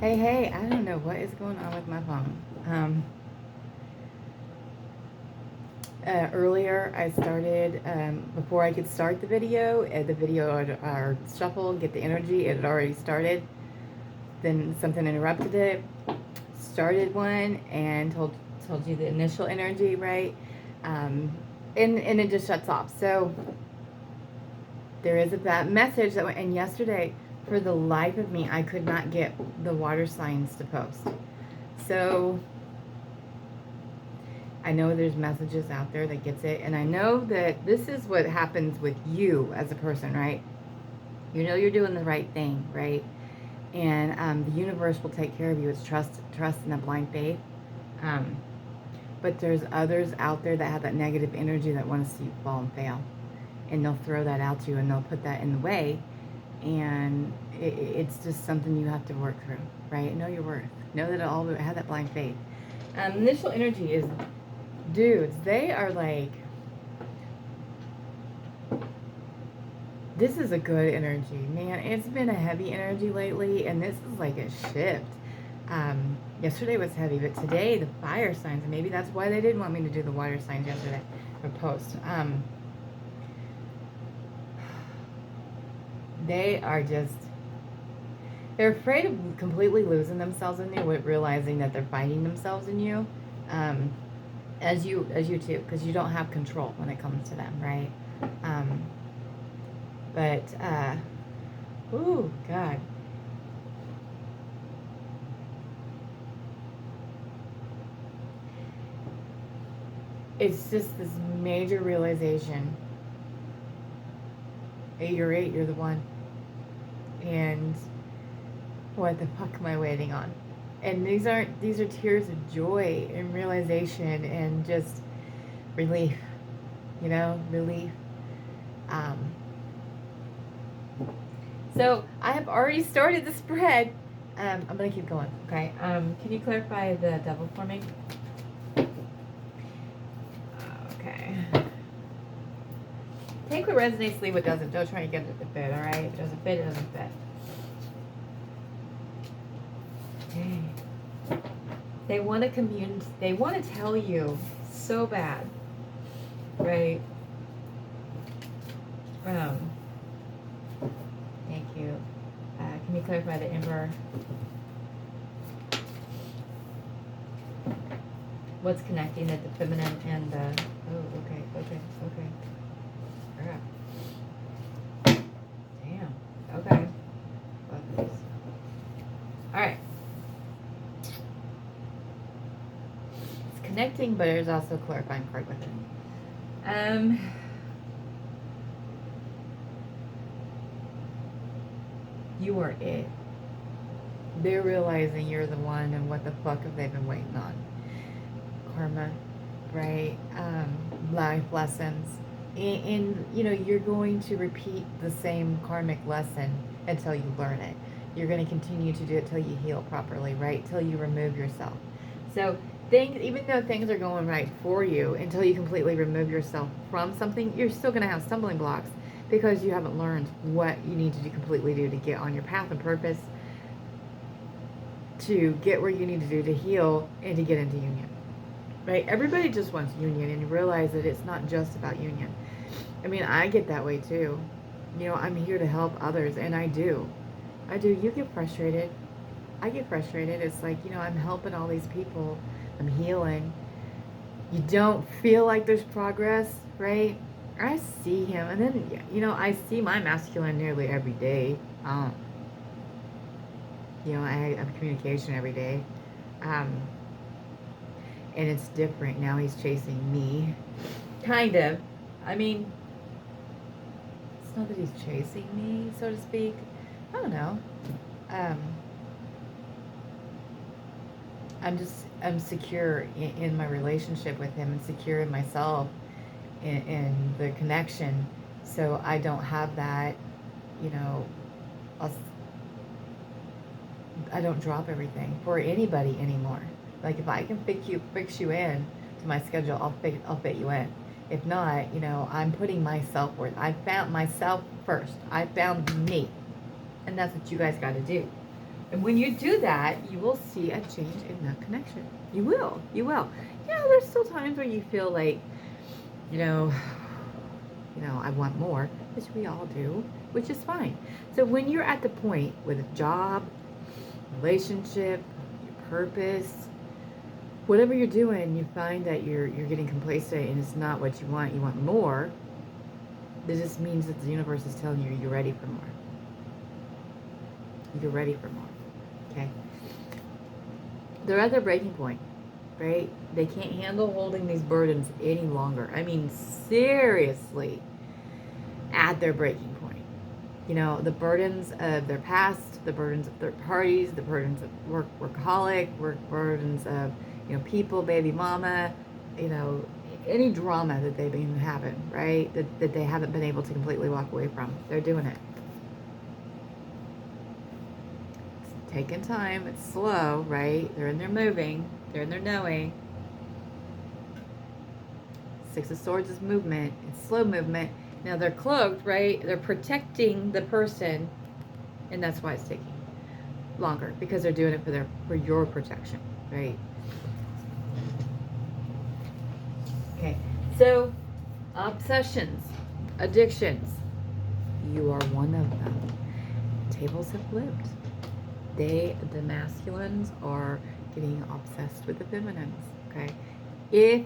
Hey, I don't know what is going on with my phone. Earlier I started, before I could start the video or shuffle, get the energy, it had already started. Then something interrupted it, started one, and told you the initial energy, right? And it just shuts off. So there is that message that went, and yesterday, for the life of me, I could not get the water signs to post. So I know there's messages out there that gets it, and I know that this is what happens with you as a person, right? You know you're doing the right thing, right? And the universe will take care of you. It's trust and a blind faith. But there's others out there that have that negative energy that want to see you fall and fail, and they'll throw that out to you, and they'll put that in the way, and it's just something you have to work through, right? Know your worth. Know that all have that blind faith. Initial energy is dudes. They are like, this is a good energy, man. It's been a heavy energy lately, and this is like a shift. Yesterday was heavy, but today the fire signs, and maybe that's why they didn't want me to do the water signs yesterday or post. They are just, they're afraid of completely losing themselves in you, realizing that they're finding themselves in you, as you too, because you don't have control when it comes to them, right? Oh God. It's just this major realization. Hey, you're the one. And what the fuck am I waiting on? And these are tears of joy and realization and just relief, you know, relief. So I have already started the spread. I'm gonna keep going, okay? Can you clarify the devil for me? Okay. Take what resonates, leave what doesn't. Don't try to get it to fit, all right? If it doesn't fit, it doesn't fit. Okay. They want to communicate. They want to tell you so bad, right? Thank you. Can you clarify the Emperor? What's connecting the feminine and the... Oh, okay. Damn. Okay. All right. It's connecting, but there's also a clarifying part with it. You are it. They're realizing you're the one, and what the fuck have they been waiting on? Karma, right? Life lessons. And you know, you're going to repeat the same karmic lesson until you learn it. You're going to continue to do it till you heal properly, right? Till you remove yourself. So things, even though things are going right for you, until you completely remove yourself from something, you're still going to have stumbling blocks because you haven't learned what you need to completely do to get on your path and purpose, to get where you need to do to heal and to get into union. Right? Everybody just wants union, and you realize that it's not just about union. I mean, I get that way too. You know, I'm here to help others, and I do. You get frustrated. I get frustrated. It's like, you know, I'm helping all these people. I'm healing. You don't feel like there's progress, right? I see him, and then, you know, I see my masculine nearly every day. You know, I have communication every day. And it's different. Now he's chasing me. Kind of. I mean, it's not that he's chasing me, so to speak. I don't know. I'm secure in my relationship with him, and secure in myself, in the connection. So I don't have that, you know, I don't drop everything for anybody anymore. Like, if I can fix you in to my schedule, I'll fit you in. If not, you know, I'm putting my self-worth. I found myself first. I found me. And that's what you guys got to do, And when you do that, you will see a change in that connection. You will. You will. Yeah, there's still times where you feel like, you know, I want more, which we all do, which is fine. So when you're at the point with a job, relationship, your purpose, whatever you're doing, you find that you're getting complacent and it's not what you want more, this just means that the universe is telling you you're ready for more. You're ready for more. Okay? They're at their breaking point, right? They can't handle holding these burdens any longer. I mean, seriously, at their breaking point. You know, the burdens of their past, the burdens of third parties, the burdens of workaholic, burdens of, you know, people, baby mama, you know, any drama that they've been having, right? That they haven't been able to completely walk away from. They're doing it. It's taking time. It's slow, right? They're in there moving. They're in there knowing. Six of Swords is movement. It's slow movement. Now they're cloaked, right? They're protecting the person, and that's why it's taking longer, because they're doing it for your protection, right? Okay, so obsessions, addictions, you are one of them. Tables have flipped. The masculines are getting obsessed with the feminines, okay? If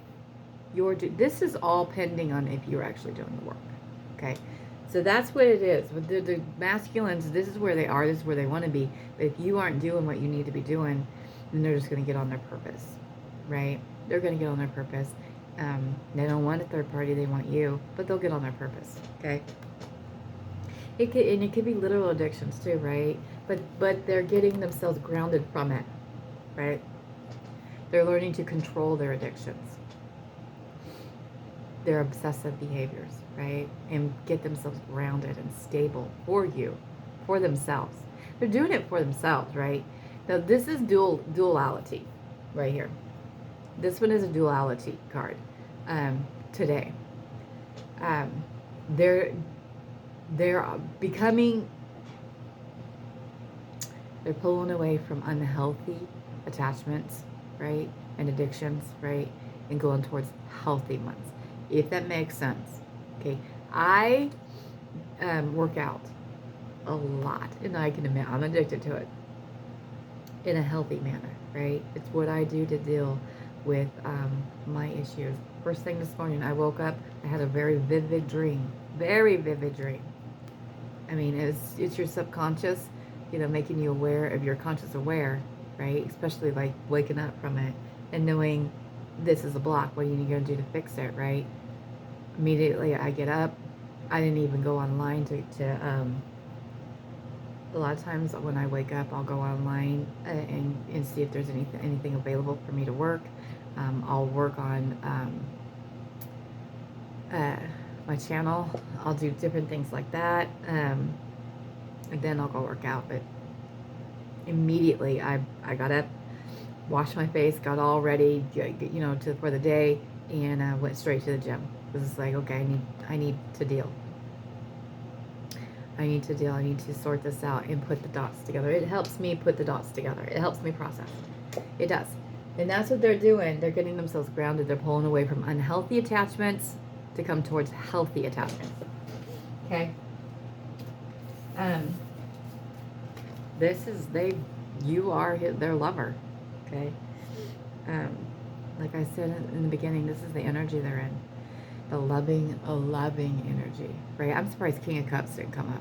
you're, this is all pending on if you're actually doing the work, okay? So that's what it is. With the masculines, this is where they are, this is where they want to be. But if you aren't doing what you need to be doing, then they're just going to get on their purpose, right? They're going to get on their purpose. They don't want a third party, they want you, but they'll get on their purpose, okay? It could be literal addictions too, right? But they're getting themselves grounded from it, right? They're learning to control their addictions, their obsessive behaviors, right? And get themselves grounded and stable for you, for themselves. They're doing it for themselves, right? Now this is duality right here. This one is a duality card today. They're becoming, they're pulling away from unhealthy attachments, right? And addictions, right? And going towards healthy ones, if that makes sense. Okay, I work out a lot, and I can admit I'm addicted to it in a healthy manner, right? It's what I do to deal with my issues. First thing this morning, I woke up, I had a very vivid dream. I mean, it's your subconscious, you know, making you aware of your conscious aware, right? Especially like waking up from it and knowing this is a block. What are you going to do to fix it, right? Immediately I get up. I didn't even go online to a lot of times when I wake up, I'll go online and see if there's anything available for me to work. I'll work on my channel. I'll do different things like that, and then I'll go work out. But immediately I got up, washed my face, got all ready, you know, for the day, and went straight to the gym. It was like, okay, I need to deal. I need to sort this out and put the dots together. It helps me put the dots together. It helps me process. It does. And that's what they're doing. They're getting themselves grounded. They're pulling away from unhealthy attachments to come towards healthy attachments. Okay? You are their lover. Okay? Like I said in the beginning, this is the energy they're in. A loving energy, right? I'm surprised King of Cups didn't come up.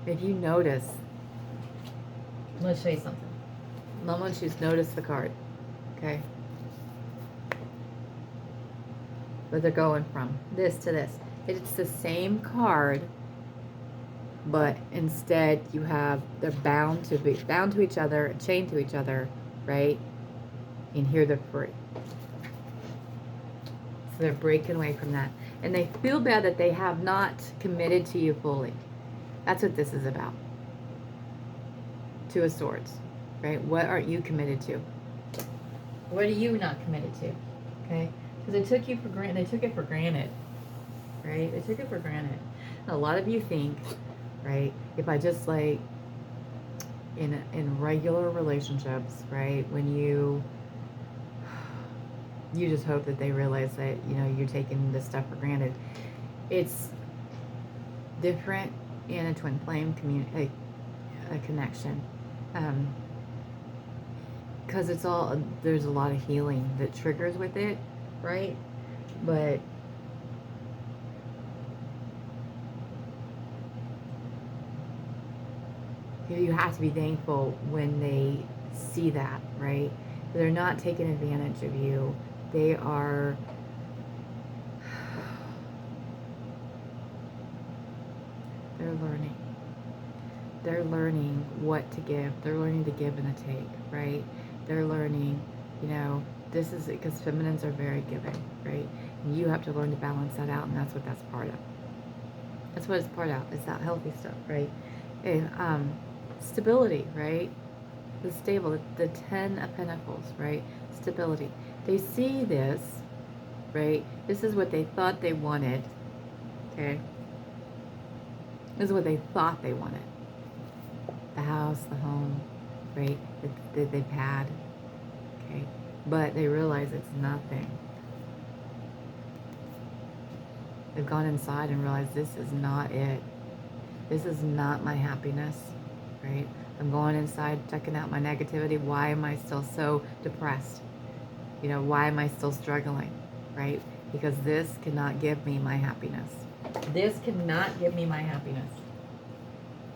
If you notice, let's show you something. I want you to notice the card, okay? But they're going from this to this. It's the same card, but instead you have, they're bound to each other, chained to each other, right? And here they're free. So they're breaking away from that. And they feel bad that they have not committed to you fully. That's what this is about. Two of Swords, right? What aren't you committed to? What are you not committed to? Okay? Because they took you for granted. They took it for granted, right? They took it for granted. And a lot of you think, right? If I just like in regular relationships, right, when you just hope that they realize that, you know, you're taking this stuff for granted. It's different in a twin flame community, a connection, because it's all, there's a lot of healing that triggers with it, right? But you have to be thankful when they see that, right? They're not taking advantage of you. They are, they're learning. They're learning what to give. They're learning to give and to take, right? They're learning, you know, this is because feminines are very giving, right? And you have to learn to balance that out, and that's what that's part of. That's what it's part of. It's that healthy stuff, right? And stability, right? The stable, the 10 of Pentacles, right? Stability. They see this, right? This is what they thought they wanted, okay? This is what they thought they wanted. The house, the home, right? That they've had, okay? But they realize it's nothing. They've gone inside and realized this is not it. This is not my happiness, right? I'm going inside, checking out my negativity. Why am I still so depressed? You know, why am I still struggling, right? Because this cannot give me my happiness. This cannot give me my happiness.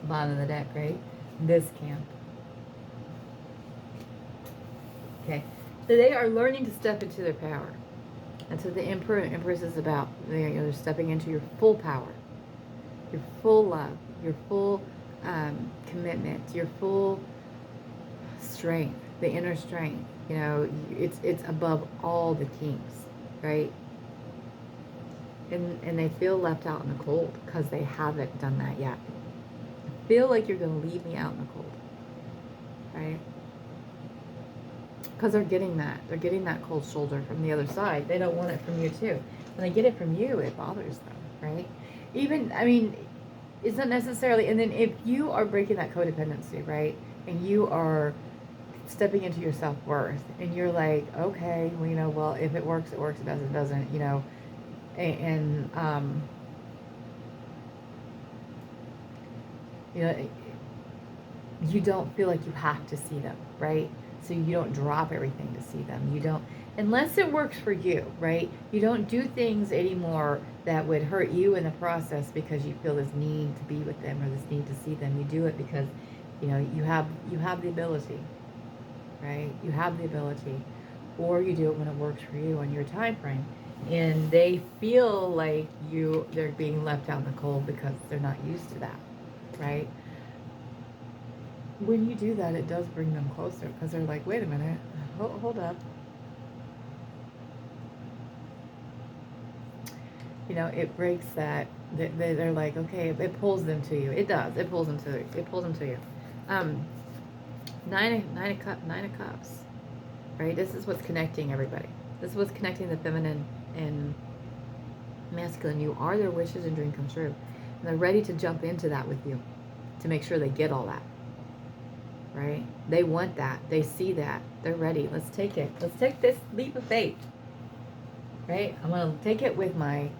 Bottom of the deck, right? This can. Okay. So they are learning to step into their power. That's what the Empress is about. They're stepping into your full power, your full love, your full commitment, your full strength, the inner strength. You know, it's above all the kinks, right? And they feel left out in the cold because they haven't done that yet. I feel like you're going to leave me out in the cold, right? Because they're getting that cold shoulder from the other side. They don't want it from you too. When they get it from you, it bothers them, right? Even, I mean, it's not necessarily, and then if you are breaking that codependency, right, and you are stepping into your self-worth, and you're like, okay, well, you know, well, if it works, it works, it doesn't, it doesn't, you know, and you know, you don't feel like you have to see them, right? So you don't drop everything to see them. You don't, unless it works for you, right? You don't do things anymore that would hurt you in the process because you feel this need to be with them or this need to see them. You do it because, you know, you have the ability, right? You have the ability. Or you do it when it works for you on your time frame. And they feel like they're being left out in the cold because they're not used to that, right? When you do that, it does bring them closer because they're like, wait a minute, hold up. You know, it breaks that. They're like, okay, it pulls them to you. It does. It pulls them to you. Nine of Cups, right? This is what's connecting everybody. This is what's connecting the feminine and masculine. You are their wishes and dream come true. And they're ready to jump into that with you to make sure they get all that. Right? They want that. They see that. They're ready. Let's take it. Let's take this leap of faith. Right? I'm going to take it with my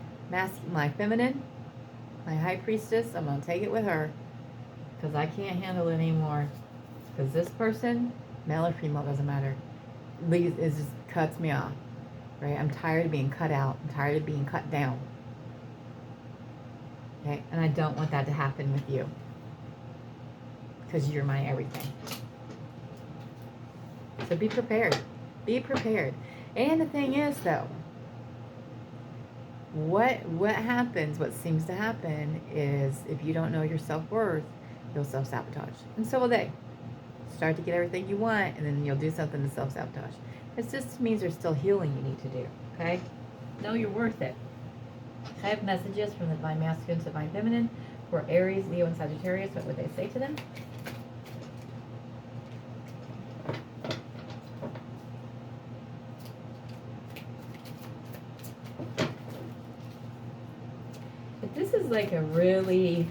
feminine, my high priestess. I'm going to take it with her because I can't handle it anymore. Because this person, male or female, doesn't matter. It just cuts me off. Right? I'm tired of being cut out. I'm tired of being cut down. Okay? And I don't want that to happen with you. Because you're my everything. So be prepared. Be prepared. And the thing is, though, what happens, what seems to happen is if you don't know your self-worth, you'll self-sabotage. And so will they. Start to get everything you want, and then you'll do something to self-sabotage. It just means there's still healing you need to do, okay? Know you're worth it. I have messages from the Divine Masculine to Divine Feminine for Aries, Leo, and Sagittarius. What would they say to them? If this is like a really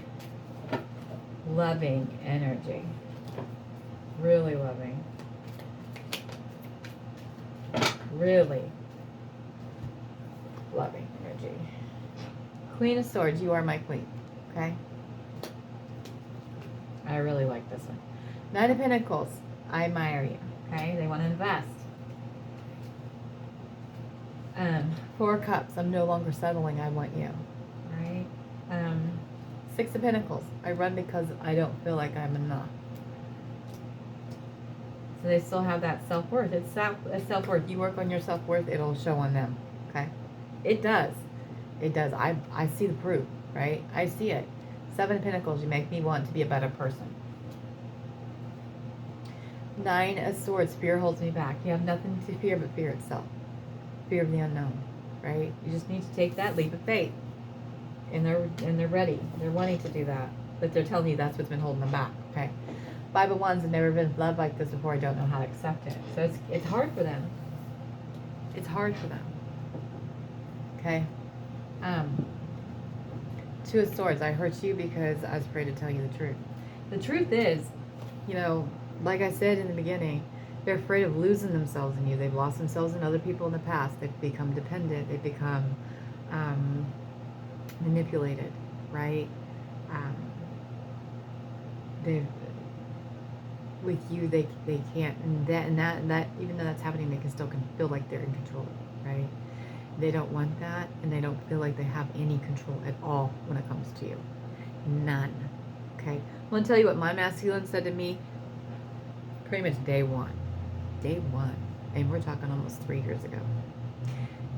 loving energy. Really loving. Really loving energy. Queen of Swords, you are my queen. Okay? I really like this one. Knight of Pentacles, I admire you. Okay? They want to invest. Four of Cups, I'm no longer settling, I want you. Right? Six of Pentacles, I run because I don't feel like I'm enough. So they still have that self-worth. It's self-worth. You work on your self-worth, it'll show on them. Okay? It does. It does. I see the proof, right? I see it. Seven of Pentacles, you make me want to be a better person. Nine of Swords, fear holds me back. You have nothing to fear but fear itself. Fear of the unknown, right? You just need to take that leap of faith. And they're ready. They're wanting to do that. But they're telling you that's what's been holding them back, okay? Five of Wands, have never been loved like this before. I don't know how to accept it. So it's hard for them. It's hard for them. Okay? Two of Swords, I hurt you because I was afraid to tell you the truth. The truth is, you know, like I said in the beginning, they're afraid of losing themselves in you. They've lost themselves in other people in the past. They've become dependent. They've become manipulated, right? They've with you, they can't, and that even though that's happening, they can still feel like they're in control, right? They don't want that, and they don't feel like they have any control at all when it comes to you. None. Okay? I'm going to tell you what my masculine said to me pretty much day one. Day one. And we're talking almost 3 years ago.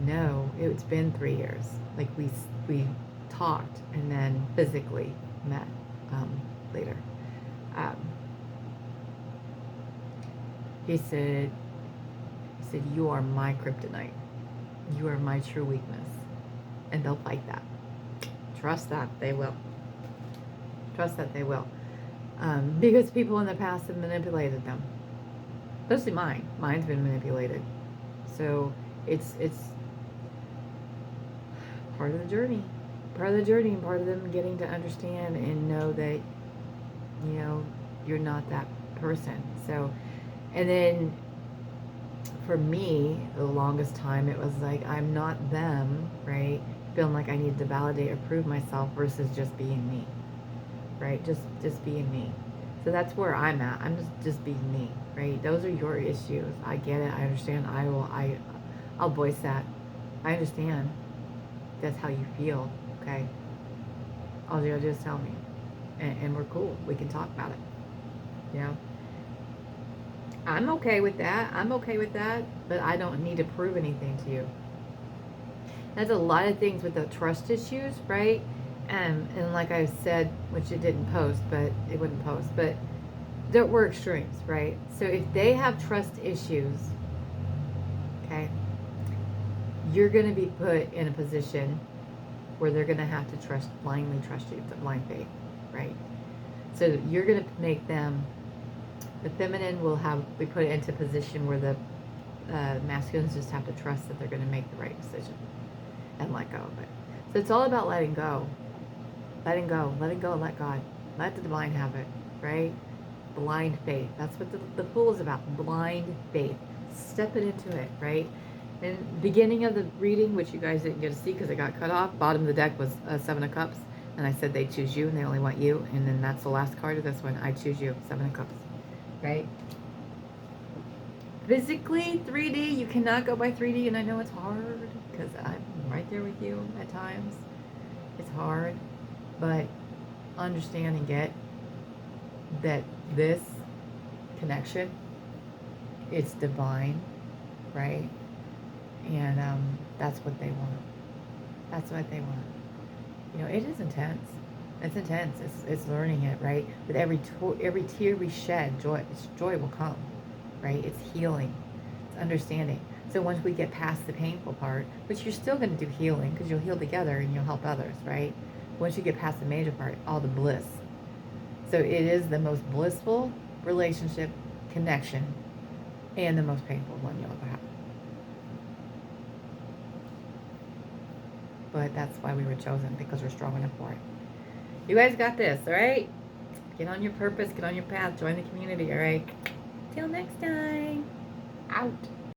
No, it's been 3 years. Like we talked and then physically met later. He said, you are my kryptonite. You are my true weakness. And they'll fight that. Trust that they will. Trust that they will. Because people in the past have manipulated them. Especially mine. Mine's been manipulated. So it's part of the journey. Part of the journey and part of them getting to understand and know that, you know, you're not that person. So, and then for me, the longest time, it was like, I'm not them, right? Feeling like I needed to validate or prove myself versus just being me, right? Just being me. So that's where I'm at. I'm just being me, right? Those are your issues. I get it. I understand. I'll voice that. I understand. That's how you feel, okay? All you gotta do is tell me. And we're cool. We can talk about it, you know? I'm okay with that. I'm okay with that, but I don't need to prove anything to you. That's a lot of things with the trust issues, right? And like I said, which it didn't post, but it wouldn't post, but there were extremes, right? So if they have trust issues, okay, you're going to be put in a position where they're going to have to blindly trust you. It's a blind faith, right? So you're going to make them, the feminine will be put into a position where the masculines just have to trust that they're going to make the right decision and let go of it. So it's all about letting go. Letting go, and let God. Let the divine have it, right? Blind faith. That's what the Fool is about. Blind faith. Stepping into it, right? And beginning of the reading, which you guys didn't get to see because it got cut off, bottom of the deck was Seven of Cups. And I said they choose you and they only want you. And then that's the last card of this one. I choose you. Seven of Cups. Right? Physically, 3D, you cannot go by 3D. And I know it's hard because I'm right there with you at times. It's hard. But understand and get that this connection, it's divine, right? And that's what they want. That's what they want. You know, it is intense. It's intense. It's learning it, right? With every tear we shed, joy will come, right? It's healing. It's understanding. So once we get past the painful part, which you're still going to do healing because you'll heal together and you'll help others, right? Once you get past the major part, all the bliss. So it is the most blissful relationship, connection, and the most painful one you'll ever have. But that's why we were chosen, because we're strong enough for it. You guys got this, all right? Get on your purpose. Get on your path. Join the community, all right? Till next time. Out.